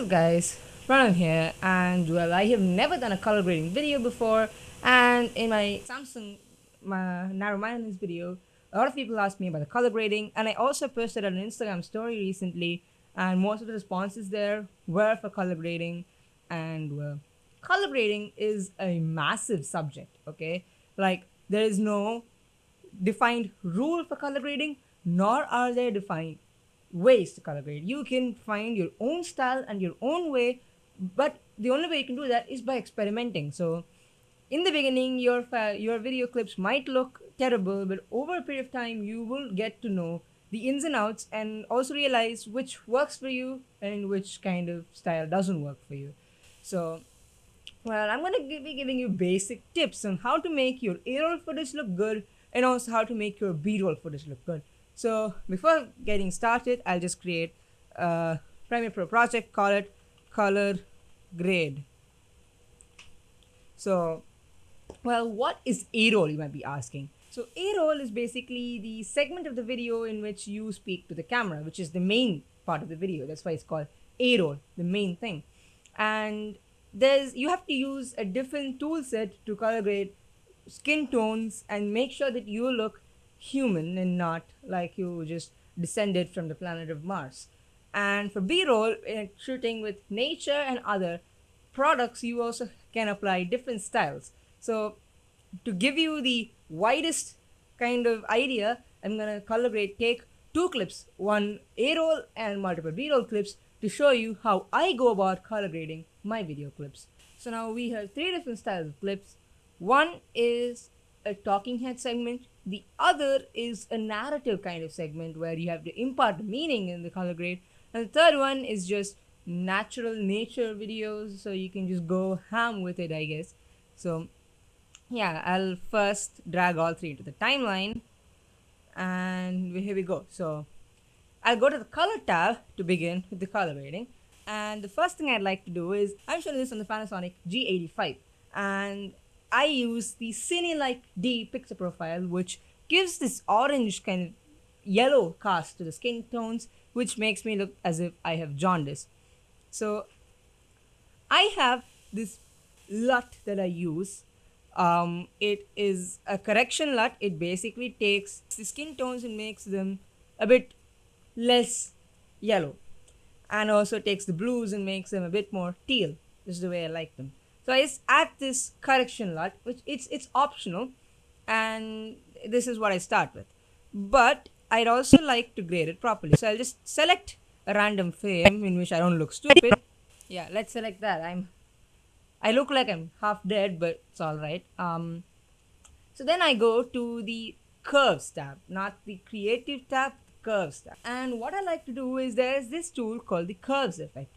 up guys, Pranav here, and well, I have never done a color grading video before, and in my Samsung narrow mindedness video, a lot of people asked me about the color grading, and I also posted an Instagram story recently, and most of the responses there were for color grading, and well, color grading is a massive subject, okay? Like, there is no defined rule for color grading, nor are there defined ways to color grade. You can find your own style and your own way, but the only way you can do that is by experimenting. So, in the beginning, your video clips might look terrible, but over a period of time, you will get to know the ins and outs and also realize which works for you and which kind of style doesn't work for you. So, well, I'm gonna be giving you basic tips on how to make your A-roll footage look good and also how to make your B-roll footage look good. So before getting started, I'll just create a Premiere Pro project, call it color grade. So, well, what is A-roll, you might be asking? So A-roll is basically the segment of the video in which you speak to the camera, which is the main part of the video. That's why it's called A-roll, the main thing. And you have to use a different tool set to color grade skin tones and make sure that you look human and not like you just descended from the planet of Mars. And for B-roll, shooting with nature and other products, you also can apply different styles. So to give you the widest kind of idea, I'm gonna color grade, take two clips, one A-roll and multiple B-roll clips, to show you how I go about color grading my video clips. So now we have three different styles of clips. One is a talking head segment. The other is a narrative kind of segment where you have to impart meaning in the color grade. And the third one is just natural nature videos, so you can just go ham with it, I guess. So yeah, I'll first drag all three into the timeline, and here we go. So I'll go to the color tab to begin with the color grading. And the first thing I'd like to do is, I'm showing this on the Panasonic G85, and I use the Cine-like D pixel profile, which gives this orange kind of yellow cast to the skin tones, which makes me look as if I have jaundice. So I have this LUT that I use. It is a correction LUT. It basically takes the skin tones and makes them a bit less yellow, and also takes the blues and makes them a bit more teal. This is the way I like them. So I just add this correction LUT, which it's optional, and this is what I start with. But I'd also like to grade it properly. So I'll just select a random frame in which I don't look stupid. Yeah, let's select that. I look like I'm half dead, but it's alright. So then I go to the Curves tab, not the Creative tab, Curves tab. And what I like to do is there's this tool called the Curves effect.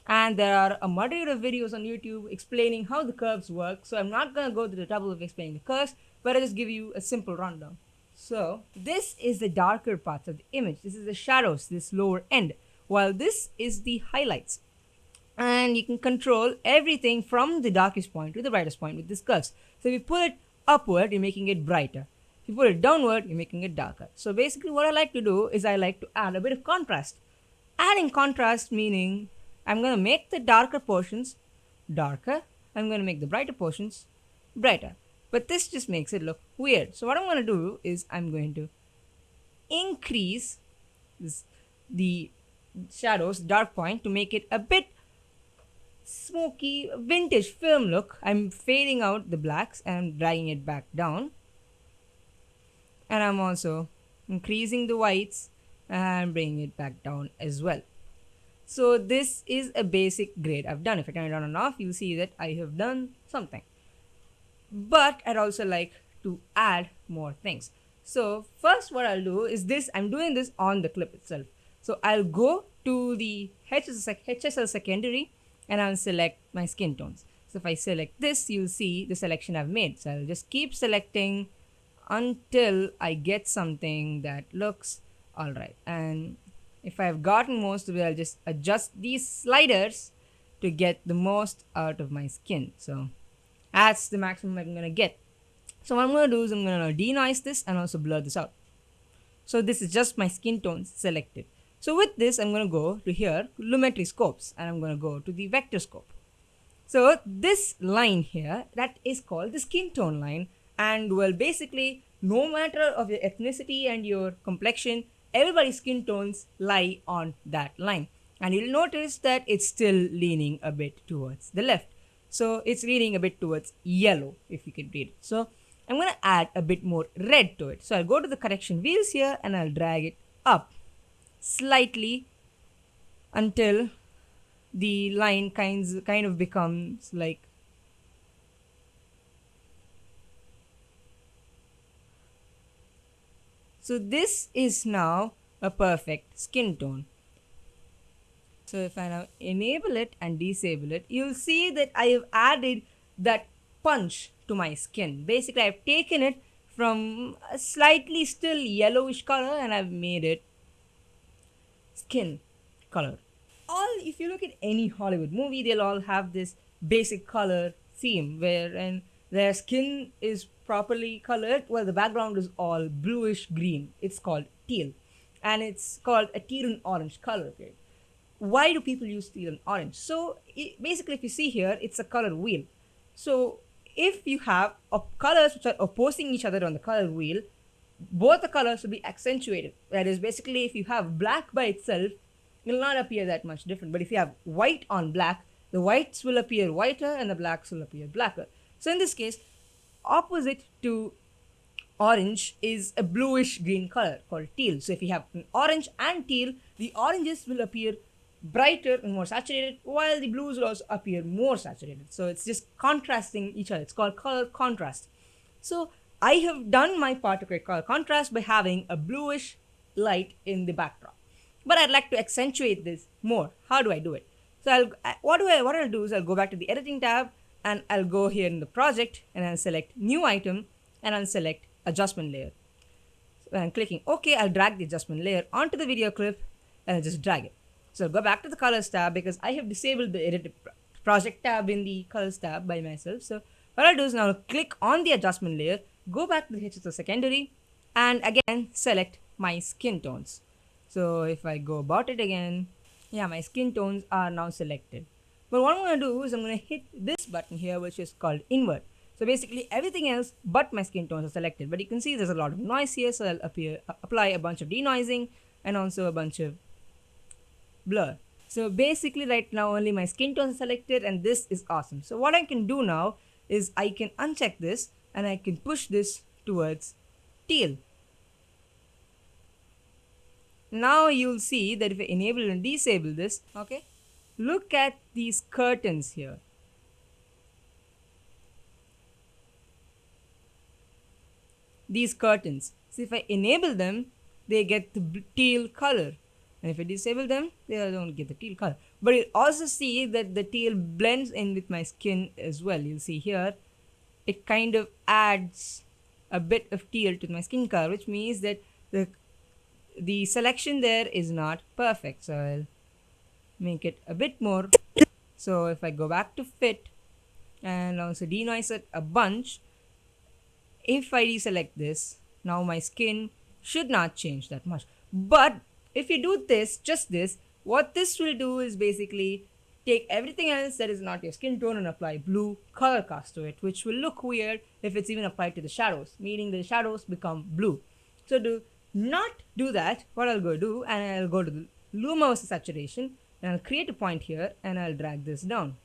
And there are a multitude of videos on YouTube explaining how the curves work. So I'm not going to go to the trouble of explaining the curves, but I'll just give you a simple rundown. So this is the darker parts of the image. This is the shadows, this lower end, while this is the highlights. And you can control everything from the darkest point to the brightest point with these curves. So if you pull it upward, you're making it brighter. If you pull it downward, you're making it darker. So basically what I like to do is I like to add a bit of contrast. Adding contrast meaning I'm going to make the darker portions darker. I'm going to make the brighter portions brighter. But this just makes it look weird. So what I'm going to do is I'm going to increase the shadows, dark point, to make it a bit smoky, vintage film look. I'm fading out the blacks and dragging it back down. And I'm also increasing the whites and bringing it back down as well. So this is a basic grade I've done. If I turn it on and off, you'll see that I have done something. But I'd also like to add more things. So first what I'll do is this, I'm doing this on the clip itself. So I'll go to the HSL secondary and I'll select my skin tones. So if I select this, you'll see the selection I've made. So I'll just keep selecting until I get something that looks alright. And if I've gotten most of it, I'll just adjust these sliders to get the most out of my skin. So that's the maximum I'm gonna get. So what I'm gonna do is I'm gonna denoise this and also blur this out. So this is just my skin tones selected. So with this, I'm going to go to here, lumetri scopes, and I'm going to go to the vector scope. So this line here, that is called the skin tone line, and well, basically, no matter of your ethnicity and your complexion, everybody's skin tones lie on that line. And you'll notice that it's still leaning a bit towards the left. So it's leaning a bit towards yellow, if you can read it. So I'm going to add a bit more red to it. So I'll go to the correction wheels here and I'll drag it up slightly until the line kind of becomes like so. This is now a perfect skin tone. So if I now enable it and disable it, you'll see that I have added that punch to my skin. Basically, I've taken it from a slightly still yellowish color and I've made it skin color. All, if you look at any Hollywood movie, they'll all have this basic color theme wherein their skin is properly colored while the background is all bluish green. It's called teal, and it's called a teal and orange color. Okay? Why do people use teal and orange? So basically, if you see here, it's a color wheel. So if you have colors which are opposing each other on the color wheel, both the colors will be accentuated. That is, basically, if you have black by itself, it will not appear that much different. But if you have white on black, the whites will appear whiter and the blacks will appear blacker. So in this case, opposite to orange is a bluish green color called teal. So if you have an orange and teal, the oranges will appear brighter and more saturated, while the blues will also appear more saturated. So it's just contrasting each other. It's called color contrast. So I have done my part to create color contrast by having a bluish light in the backdrop. But I'd like to accentuate this more. How do I do it? So what I'll do is I'll go back to the editing tab and I'll go here in the project and I'll select new item and I'll select adjustment layer. So I'm clicking OK, I'll drag the adjustment layer onto the video clip and I'll just drag it. So I'll go back to the colors tab because I have disabled the edit project tab in the colors tab by myself. So what I'll do is now I'll click on the adjustment layer, go back to the HSL secondary, and again select my skin tones. So if I go about it again, yeah, my skin tones are now selected. But what I'm going to do is I'm going to hit this button here, which is called invert. So basically everything else but my skin tones are selected. But you can see there's a lot of noise here, so I'll apply a bunch of denoising and also a bunch of blur. So basically right now only my skin tones are selected and this is awesome. So what I can do now is I can uncheck this and I can push this towards teal. Now you'll see that if I enable and disable this, okay, look at these curtains here. These curtains. So if I enable them, they get the teal color. And if I disable them, they don't get the teal color. But you'll also see that the teal blends in with my skin as well. You'll see here, it kind of adds a bit of teal to my skin color, which means that the selection there is not perfect. So I'll make it a bit more. So if I go back to fit and also denoise it a bunch, if I deselect this, now my skin should not change that much. But if you do this, just this, what this will do is basically take everything else that is not your skin tone and apply blue color cast to it, which will look weird if it's even applied to the shadows, meaning the shadows become blue. So to not do that, what I'll go do, and I'll go to the luma versus saturation and I'll create a point here and I'll drag this down.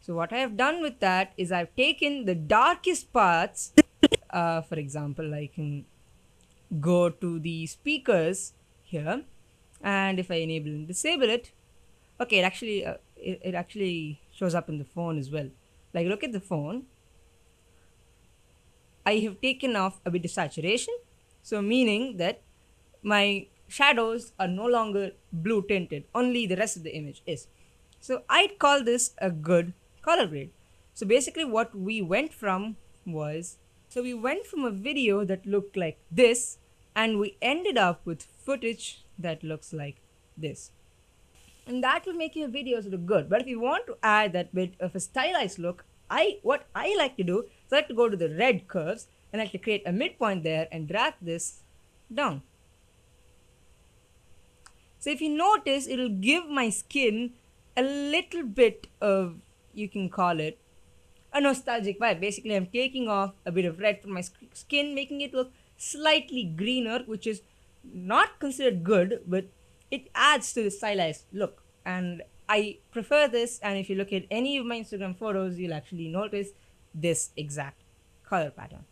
So what I have done with that is I've taken the darkest parts, for example, I can go to the speakers here, and if I enable and disable it, okay, it actually shows up in the phone as well. Like, look at the phone. I have taken off a bit of saturation, so meaning that my shadows are no longer blue tinted, only the rest of the image is. So I'd call this a good color grade. So basically what we went from was, we went from a video that looked like this and we ended up with footage that looks like this. And that will make your videos look good. But if you want to add that bit of a stylized look, what I like to do is I like to go to the red curves and I like to create a midpoint there and drag this down. So if you notice, it'll give my skin a little bit of, you can call it, a nostalgic vibe. Basically, I'm taking off a bit of red from my skin, making it look slightly greener, which is not considered good, but it adds to the stylized look. And I prefer this. And if you look at any of my Instagram photos, you'll actually notice this exact color pattern.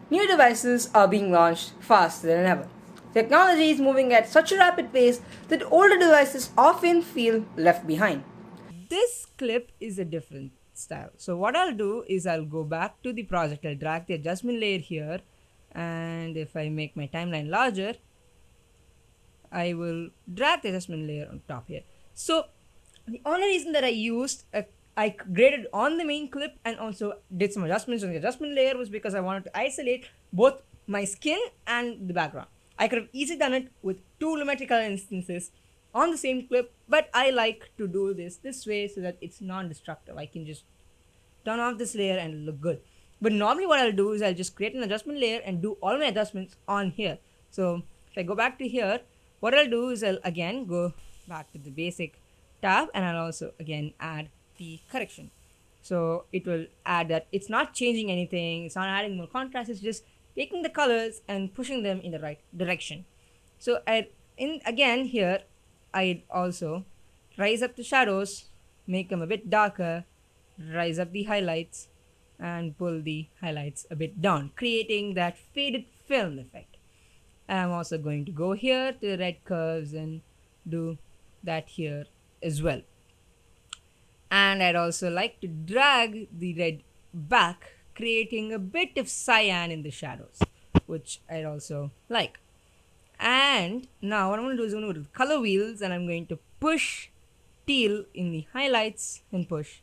New devices are being launched faster than ever. Technology is moving at such a rapid pace that older devices often feel left behind. This clip is a different style. So what I'll do is I'll go back to the project, I'll drag the adjustment layer here, and if I make my timeline larger, I will drag the adjustment layer on top here. So the only reason that I graded on the main clip and also did some adjustments on the adjustment layer was because I wanted to isolate both my skin and the background. I could have easily done it with two lumetri color instances on the same clip, but I like to do this way so that it's non-destructive. I can just turn off this layer and look good. But normally what I'll do is I'll just create an adjustment layer and do all my adjustments on here. So if I go back to here, what I'll do is I'll again go back to the basic tab and I'll also again add the correction. So it will add that it's not changing anything, it's not adding more contrast, it's just taking the colors and pushing them in the right direction. So again here, I'd also rise up the shadows, make them a bit darker, rise up the highlights, and pull the highlights a bit down, creating that faded film effect. And I'm also going to go here to the red curves and do that here as well. And I'd also like to drag the red back, creating a bit of cyan in the shadows, which I'd also like. And now what I'm going to do is I'm going to go to the color wheels and I'm going to push teal in the highlights and push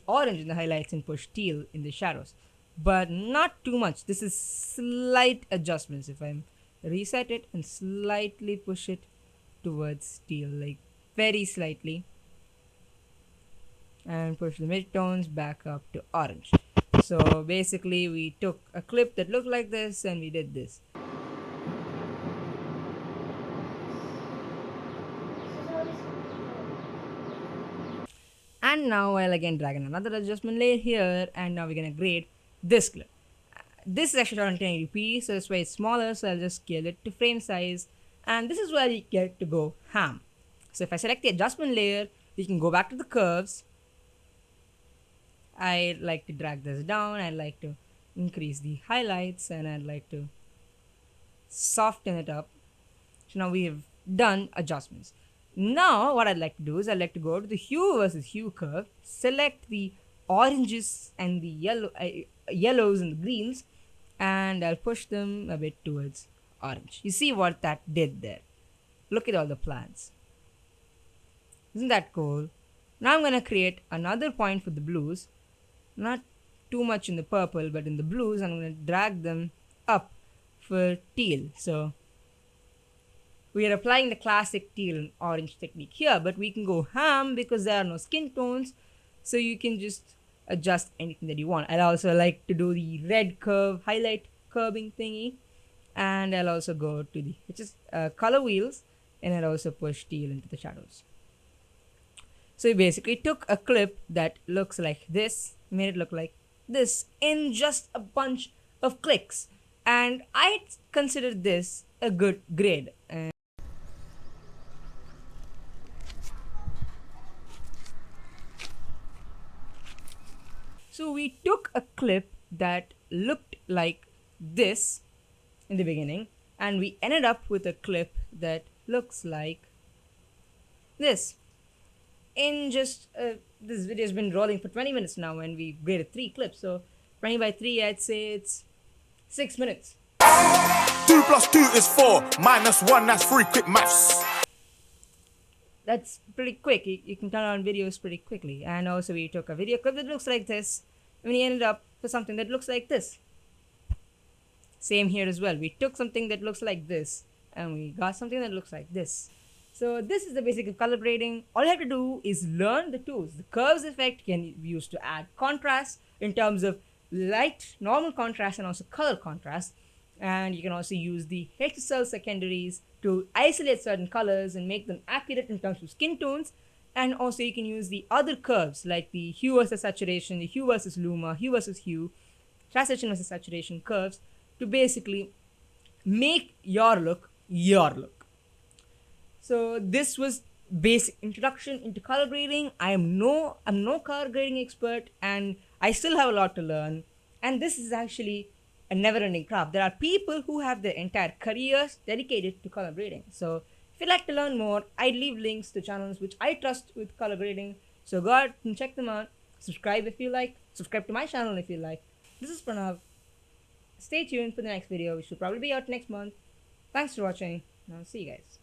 orange in the highlights and push teal in the shadows. But not too much. This is slight adjustments. If I reset it and slightly push it towards teal, like very slightly, and push the midtones back up to orange. So basically we took a clip that looked like this and we did this. And now I'll again drag in another adjustment layer here, and now we're gonna grade this clip. This is actually on 1080p, so that's why it's smaller, so I'll just scale it to frame size, and this is where you get to go ham. So if I select the adjustment layer, we can go back to the curves. I like to drag this down, I like to increase the highlights, and I'd like to soften it up. So now we have done adjustments. Now what I'd like to do is I'd like to go to the hue versus hue curve, select the oranges and the yellows and the greens, and I'll push them a bit towards orange. You see what that did there? Look at all the plants. Isn't that cool? Now I'm going to create another point for the blues, not too much in the purple, but in the blues I'm going to drag them up for teal. So we are applying the classic teal and orange technique here, but we can go ham because there are no skin tones, so you can just adjust anything that you want. I'll also like to do the red curve, highlight curving thingy, and I'll also go to the color wheels, and I'll also push teal into the shadows. So we basically took a clip that looks like this, made it look like this in just a bunch of clicks, and I consider this a good grade. So we took a clip that looked like this in the beginning, and we ended up with a clip that looks like this. In just this video has been rolling for 20 minutes now, and we graded 3 clips. So 20 by 3, I'd say it's 6 minutes. 2 plus 2 is 4, minus 1, that's 3, quick maths. That's pretty quick. You can turn on videos pretty quickly. And also we took a video clip that looks like this, and we ended up with something that looks like this. Same here as well. We took something that looks like this, and we got something that looks like this. So this is the basic of color grading. All you have to do is learn the tools. The curves effect can be used to add contrast in terms of light, normal contrast, and also color contrast. And you can also use the HSL secondaries to isolate certain colors and make them accurate in terms of skin tones. And also you can use the other curves like the hue versus saturation, the hue versus luma, hue versus hue, transition versus saturation curves to basically make your look your look. So this was basic introduction into color grading. I'm no color grading expert, and I still have a lot to learn. And this is actually a never-ending craft. There are people who have their entire careers dedicated to color grading. So if you'd like to learn more, I leave links to channels which I trust with color grading. So go out and check them out. Subscribe if you like. Subscribe to my channel if you like. This is Pranav. Stay tuned for the next video, which will probably be out next month. Thanks for watching, and I'll see you guys.